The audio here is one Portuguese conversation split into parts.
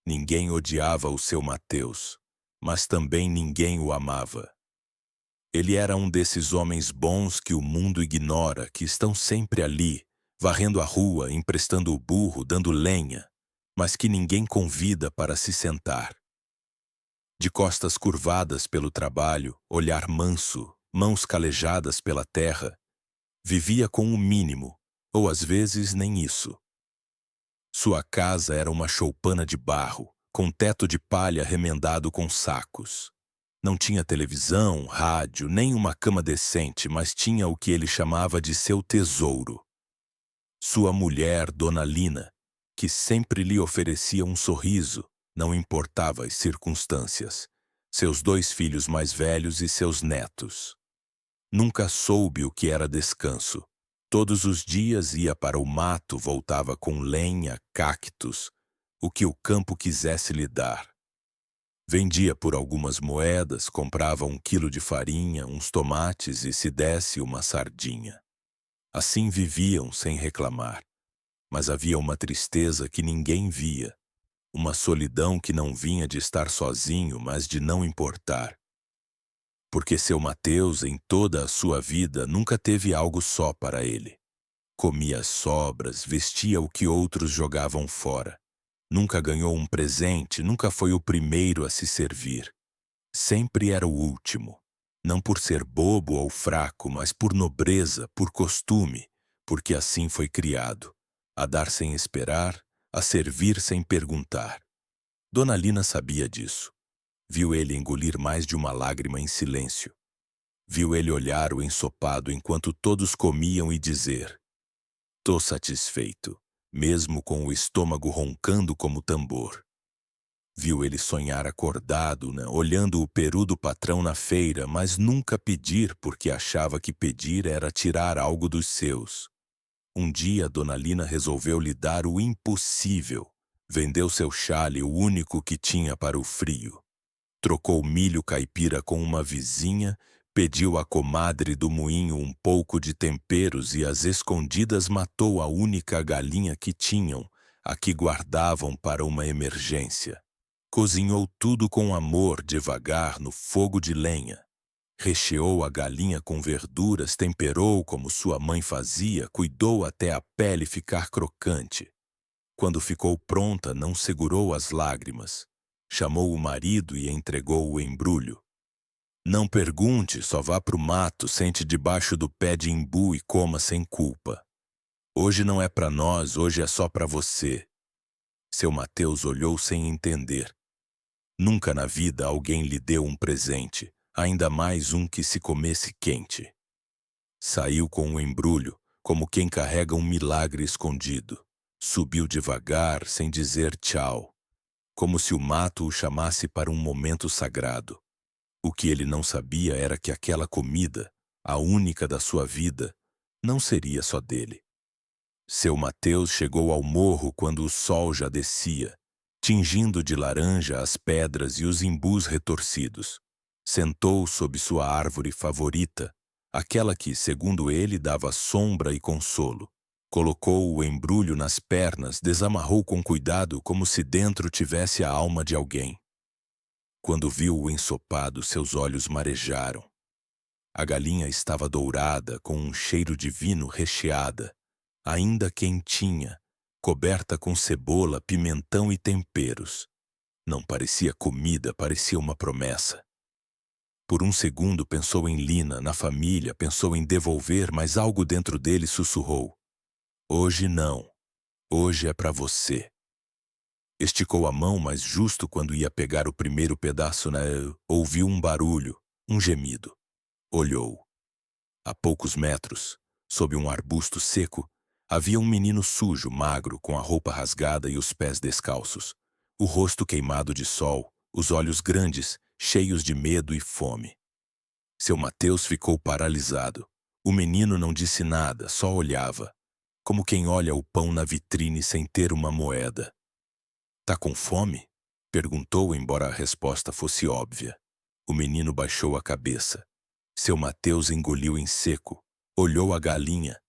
Ninguém odiava o seu Mateus, mas também ninguém o amava. Ele era um desses homens bons que o mundo ignora, que estão sempre ali, varrendo a rua, emprestando o burro, dando lenha, mas que ninguém convida para se sentar. De costas curvadas pelo trabalho, olhar manso, mãos calejadas pela terra, vivia com o mínimo, ou às vezes nem isso. Sua casa era uma choupana de barro, com teto de palha remendado com sacos. Não tinha televisão, rádio, nem uma cama decente, mas tinha o que ele chamava de seu tesouro. Sua mulher, Dona Lina, que sempre lhe oferecia um sorriso, não importava as circunstâncias. Seus 2 filhos mais velhos e seus netos. Nunca soube o que era descanso. Todos os dias ia para o mato, voltava com lenha, cactos, o que o campo quisesse lhe dar. Vendia por algumas moedas, comprava 1 quilo de farinha, uns tomates e, se desse, uma sardinha. Assim viviam sem reclamar. Mas havia uma tristeza que ninguém via, uma solidão que não vinha de estar sozinho, mas de não importar. Porque seu Mateus, em toda a sua vida, nunca teve algo só para ele. Comia as sobras, vestia o que outros jogavam fora. Nunca ganhou um presente, nunca foi o primeiro a se servir. Sempre era o último. Não por ser bobo ou fraco, mas por nobreza, por costume, porque assim foi criado. A dar sem esperar, a servir sem perguntar. Dona Lina sabia disso. Viu ele engolir mais de uma lágrima em silêncio. Viu ele olhar o ensopado enquanto todos comiam e dizer: "Tô satisfeito", mesmo com o estômago roncando como tambor. Viu ele sonhar acordado, né, olhando o peru do patrão na feira, mas nunca pedir porque achava que pedir era tirar algo dos seus. Um dia, Dona Lina resolveu lhe dar o impossível. Vendeu seu chale, o único que tinha para o frio. Trocou milho caipira com uma vizinha, pediu à comadre do moinho um pouco de temperos e às escondidas matou a única galinha que tinham, a que guardavam para uma emergência. Cozinhou tudo com amor, devagar, no fogo de lenha. Recheou a galinha com verduras, temperou como sua mãe fazia, cuidou até a pele ficar crocante. Quando ficou pronta, não segurou as lágrimas. Chamou o marido e entregou o embrulho. "Não pergunte, só vá pro mato, sente debaixo do pé de imbu e coma sem culpa. Hoje não é para nós, hoje é só para você." Seu Mateus olhou sem entender. Nunca na vida alguém lhe deu um presente, ainda mais um que se comesse quente. Saiu com o embrulho, como quem carrega um milagre escondido. Subiu devagar, sem dizer tchau, como se o mato o chamasse para um momento sagrado. O que ele não sabia era que aquela comida, a única da sua vida, não seria só dele. Seu Mateus chegou ao morro quando o sol já descia, tingindo de laranja as pedras e os imbus retorcidos. Sentou sob sua árvore favorita, aquela que, segundo ele, dava sombra e consolo. Colocou o embrulho nas pernas, desamarrou com cuidado como se dentro tivesse a alma de alguém. Quando viu o ensopado, seus olhos marejaram. A galinha estava dourada, com um cheiro divino, recheada, ainda quentinha, coberta com cebola, pimentão e temperos. Não parecia comida, parecia uma promessa. Por um segundo pensou em Lina, na família, pensou em devolver, mas algo dentro dele sussurrou: "Hoje não. Hoje é para você." Esticou a mão, mas justo quando ia pegar o primeiro pedaço, ouviu um barulho, um gemido. Olhou. A poucos metros, sob um arbusto seco, havia um menino sujo, magro, com a roupa rasgada e os pés descalços. O rosto queimado de sol, os olhos grandes, cheios de medo e fome. Seu Mateus ficou paralisado. O menino não disse nada, só olhava, como quem olha o pão na vitrine sem ter uma moeda. "Tá com fome?" perguntou, embora a resposta fosse óbvia. O menino baixou a cabeça. Seu Mateus engoliu em seco. Olhou a galinha.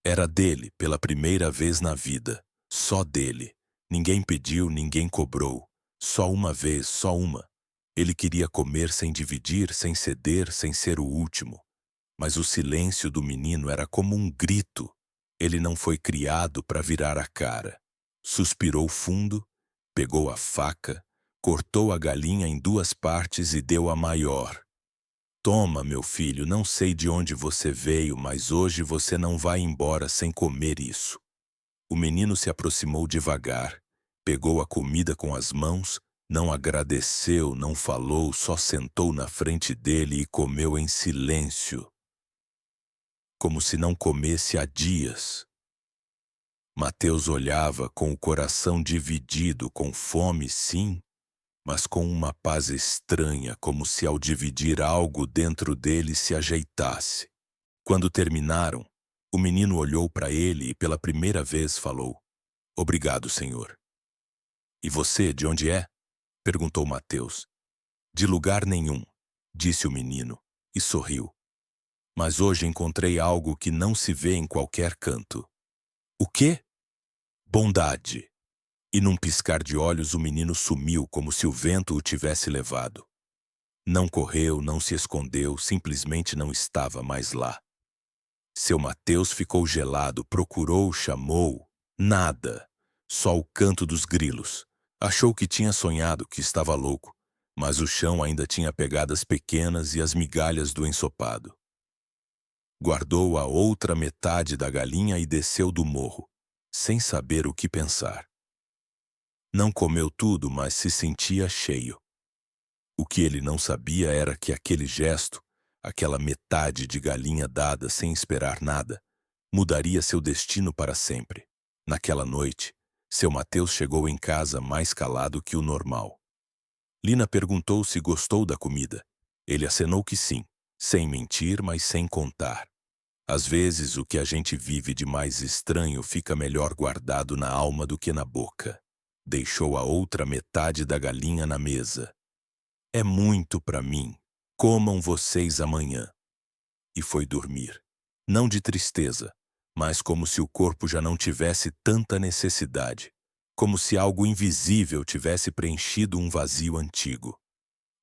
Era dele, pela primeira vez na vida. Só dele. Ninguém pediu, ninguém cobrou. Só uma vez, só uma. Ele queria comer sem dividir, sem ceder, sem ser o último. Mas o silêncio do menino era como um grito. Ele não foi criado para virar a cara. Suspirou fundo, pegou a faca, cortou a galinha em 2 partes e deu a maior. Toma, meu filho, não sei de onde você veio, mas hoje você não vai embora sem comer isso. O menino se aproximou devagar, pegou a comida com as mãos, não agradeceu, não falou, só sentou na frente dele e comeu em silêncio, como se não comesse há dias. Mateus olhava com o coração dividido, com fome, sim, mas com uma paz estranha, como se ao dividir algo dentro dele se ajeitasse. Quando terminaram, o menino olhou para ele e pela primeira vez falou: "Obrigado, Senhor." "E você, de onde é?" perguntou Mateus. "De lugar nenhum", disse o menino, e sorriu. "Mas hoje encontrei algo que não se vê em qualquer canto." "O quê?" "Bondade." E num piscar de olhos o menino sumiu como se o vento o tivesse levado. Não correu, não se escondeu, simplesmente não estava mais lá. Seu Mateus ficou gelado, procurou, chamou. Nada. Só o canto dos grilos. Achou que tinha sonhado, que estava louco, mas o chão ainda tinha pegadas pequenas e as migalhas do ensopado. Guardou a outra metade da galinha e desceu do morro, sem saber o que pensar. Não comeu tudo, mas se sentia cheio. O que ele não sabia era que aquele gesto, aquela metade de galinha dada sem esperar nada, mudaria seu destino para sempre. Naquela noite, seu Mateus chegou em casa mais calado que o normal. Lina perguntou se gostou da comida. Ele acenou que sim, sem mentir, mas sem contar. Às vezes, o que a gente vive de mais estranho fica melhor guardado na alma do que na boca. Deixou a outra metade da galinha na mesa. "É muito para mim. Comam vocês amanhã." E foi dormir. Não de tristeza, mas como se o corpo já não tivesse tanta necessidade. Como se algo invisível tivesse preenchido um vazio antigo.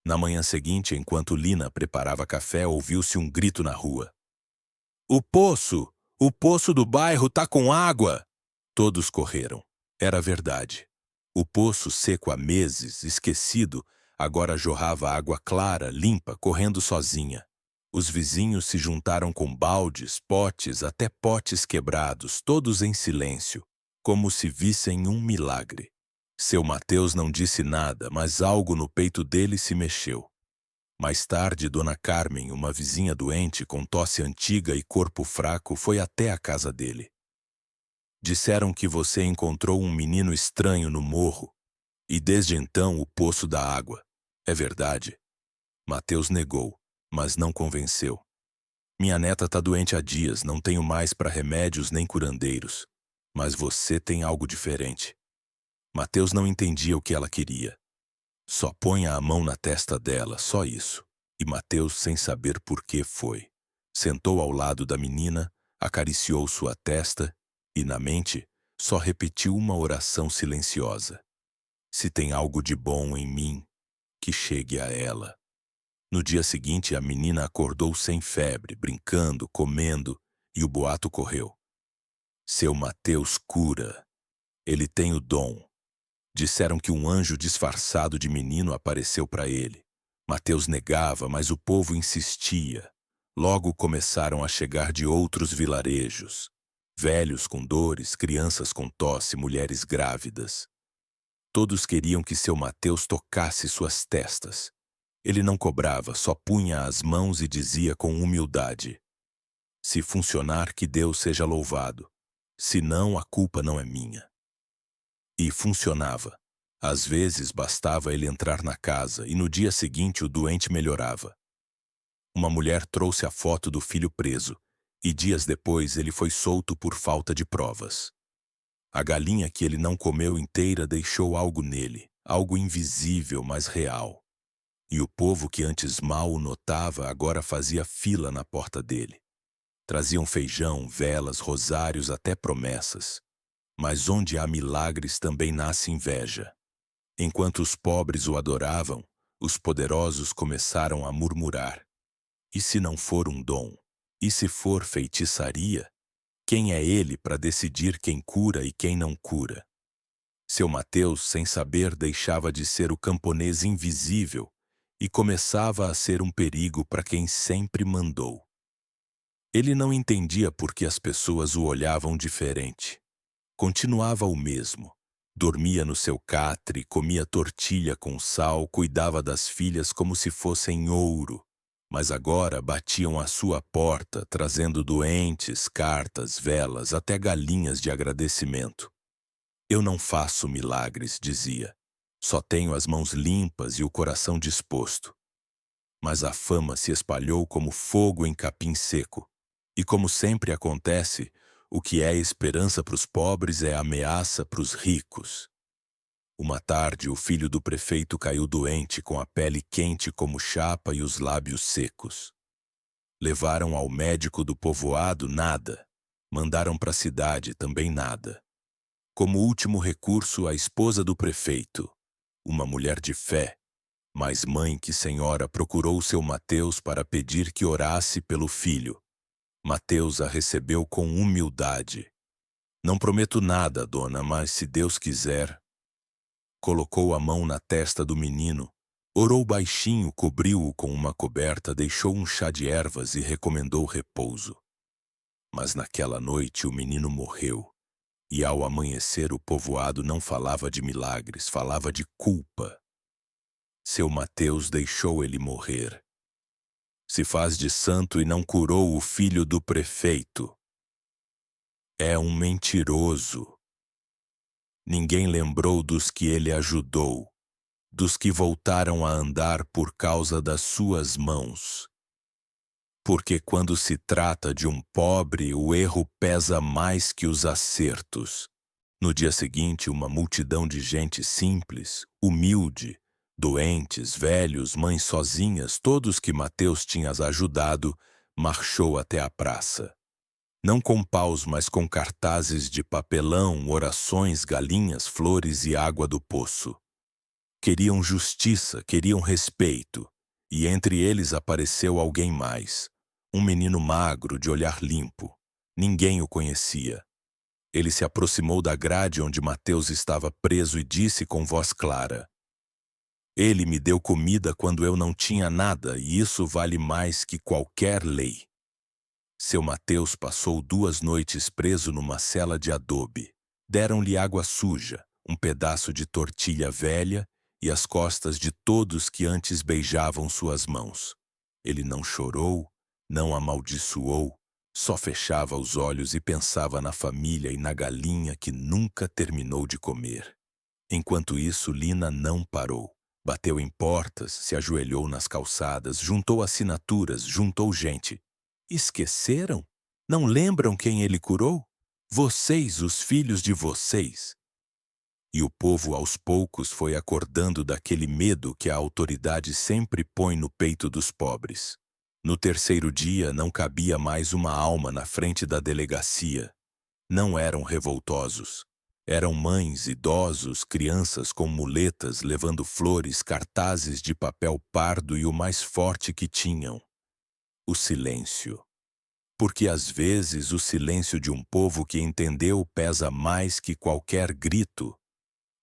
Na manhã seguinte, enquanto Lina preparava café, ouviu-se um grito na rua. "O poço! O poço do bairro tá com água!" Todos correram. Era verdade. O poço, seco há meses, esquecido, agora jorrava água clara, limpa, correndo sozinha. Os vizinhos se juntaram com baldes, potes, até potes quebrados, todos em silêncio, como se vissem um milagre. Seu Mateus não disse nada, mas algo no peito dele se mexeu. Mais tarde, Dona Carmen, uma vizinha doente com tosse antiga e corpo fraco, foi até a casa dele. "Disseram que você encontrou um menino estranho no morro, e desde então o poço da água. É verdade?" Mateus negou, mas não convenceu. "Minha neta tá doente há dias, não tenho mais para remédios nem curandeiros. Mas você tem algo diferente." Mateus não entendia o que ela queria. "Só ponha a mão na testa dela, só isso." E Mateus, sem saber por que, foi. Sentou ao lado da menina, acariciou sua testa e, na mente, só repetiu uma oração silenciosa. "Se tem algo de bom em mim, que chegue a ela." No dia seguinte, a menina acordou sem febre, brincando, comendo, e o boato correu. "Seu Mateus cura. Ele tem o dom." Disseram que um anjo disfarçado de menino apareceu para ele. Mateus negava, mas o povo insistia. Logo começaram a chegar de outros vilarejos. Velhos com dores, crianças com tosse, mulheres grávidas. Todos queriam que seu Mateus tocasse suas testas. Ele não cobrava, só punha as mãos e dizia com humildade: "Se funcionar, que Deus seja louvado. Se não, a culpa não é minha." E funcionava. Às vezes bastava ele entrar na casa e no dia seguinte o doente melhorava. Uma mulher trouxe a foto do filho preso e dias depois ele foi solto por falta de provas. A galinha que ele não comeu inteira deixou algo nele, algo invisível, mas real. E o povo que antes mal o notava agora fazia fila na porta dele. Traziam feijão, velas, rosários, até promessas. Mas onde há milagres também nasce inveja. Enquanto os pobres o adoravam, os poderosos começaram a murmurar: e se não for um dom? E se for feitiçaria? Quem é ele para decidir quem cura e quem não cura? Seu Mateus, sem saber, deixava de ser o camponês invisível e começava a ser um perigo para quem sempre mandou. Ele não entendia por que as pessoas o olhavam diferente. Continuava o mesmo. Dormia no seu catre, comia tortilha com sal, cuidava das filhas como se fossem ouro. Mas agora batiam à sua porta, trazendo doentes, cartas, velas, até galinhas de agradecimento. Eu não faço milagres, dizia. Só tenho as mãos limpas e o coração disposto. Mas a fama se espalhou como fogo em capim seco. E como sempre acontece, o que é esperança para os pobres é ameaça para os ricos. Uma tarde, o filho do prefeito caiu doente, com a pele quente como chapa e os lábios secos. Levaram ao médico do povoado, nada. Mandaram para a cidade, também nada. Como último recurso, a esposa do prefeito, uma mulher de fé, mais mãe que senhora, procurou seu Mateus para pedir que orasse pelo filho. Mateus a recebeu com humildade. Não prometo nada, dona, mas se Deus quiser. Colocou a mão na testa do menino, orou baixinho, cobriu-o com uma coberta, deixou um chá de ervas e recomendou repouso. Mas naquela noite o menino morreu, e ao amanhecer o povoado não falava de milagres, falava de culpa. Seu Mateus deixou ele morrer. Se faz de santo e não curou o filho do prefeito. É um mentiroso. Ninguém lembrou dos que ele ajudou, dos que voltaram a andar por causa das suas mãos. Porque quando se trata de um pobre, o erro pesa mais que os acertos. No dia seguinte, uma multidão de gente simples, humilde, doentes, velhos, mães sozinhas, todos que Mateus tinha ajudado, marchou até a praça. Não com paus, mas com cartazes de papelão, orações, galinhas, flores e água do poço. Queriam justiça, queriam respeito, e entre eles apareceu alguém mais. Um menino magro, de olhar limpo. Ninguém o conhecia. Ele se aproximou da grade onde Mateus estava preso e disse com voz clara: ele me deu comida quando eu não tinha nada, e isso vale mais que qualquer lei. Seu Mateus passou 2 noites preso numa cela de adobe. Deram-lhe água suja, um pedaço de tortilha velha e as costas de todos que antes beijavam suas mãos. Ele não chorou, não amaldiçoou, só fechava os olhos e pensava na família e na galinha que nunca terminou de comer. Enquanto isso, Lina não parou. Bateu em portas, se ajoelhou nas calçadas, juntou assinaturas, juntou gente. Esqueceram? Não lembram quem ele curou? Vocês, os filhos de vocês. E o povo aos poucos foi acordando daquele medo que a autoridade sempre põe no peito dos pobres. No 3º dia não cabia mais uma alma na frente da delegacia. Não eram revoltosos. Eram mães, idosos, crianças com muletas levando flores, cartazes de papel pardo e o mais forte que tinham: o silêncio. Porque às vezes o silêncio de um povo que entendeu pesa mais que qualquer grito.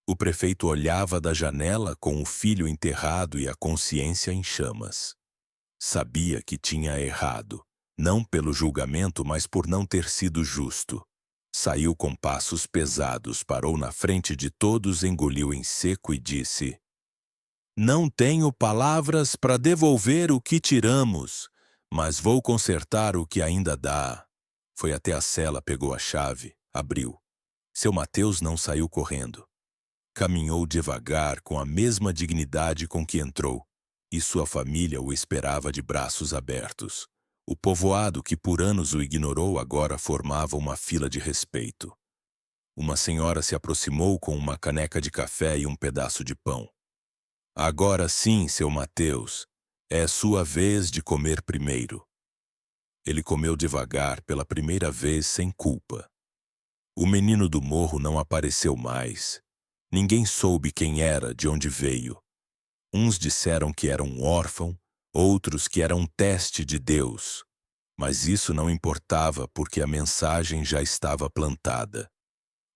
O prefeito olhava da janela com o filho enterrado e a consciência em chamas. Sabia que tinha errado, não pelo julgamento, mas por não ter sido justo. Saiu com passos pesados, parou na frente de todos, engoliu em seco e disse: não tenho palavras para devolver o que tiramos, mas vou consertar o que ainda dá. Foi até a cela, pegou a chave, abriu. Seu Mateus não saiu correndo. Caminhou devagar, com a mesma dignidade com que entrou, e sua família o esperava de braços abertos. O povoado, que por anos o ignorou, agora formava uma fila de respeito. Uma senhora se aproximou com uma caneca de café e um pedaço de pão. Agora sim, seu Mateus, é sua vez de comer primeiro. Ele comeu devagar, pela primeira vez sem culpa. O menino do morro não apareceu mais. Ninguém soube quem era, de onde veio. Uns disseram que era um órfão, outros que era um teste de Deus. Mas isso não importava porque a mensagem já estava plantada.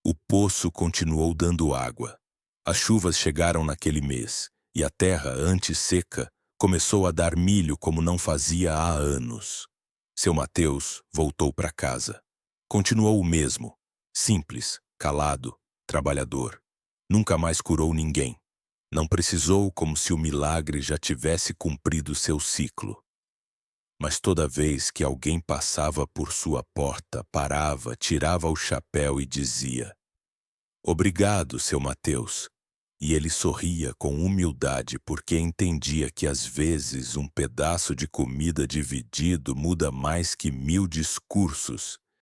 O poço continuou dando água. As chuvas chegaram naquele mês, e a terra, antes seca, começou a dar milho como não fazia há anos. Seu Mateus voltou para casa. Continuou o mesmo, simples, calado, trabalhador. Nunca mais curou ninguém. Não precisou como se o milagre já tivesse cumprido seu ciclo. Mas toda vez que alguém passava por sua porta, parava, tirava o chapéu e dizia: "Obrigado, seu Mateus." E ele sorria com humildade porque entendia que às vezes um pedaço de comida dividido muda mais que 1000 discursos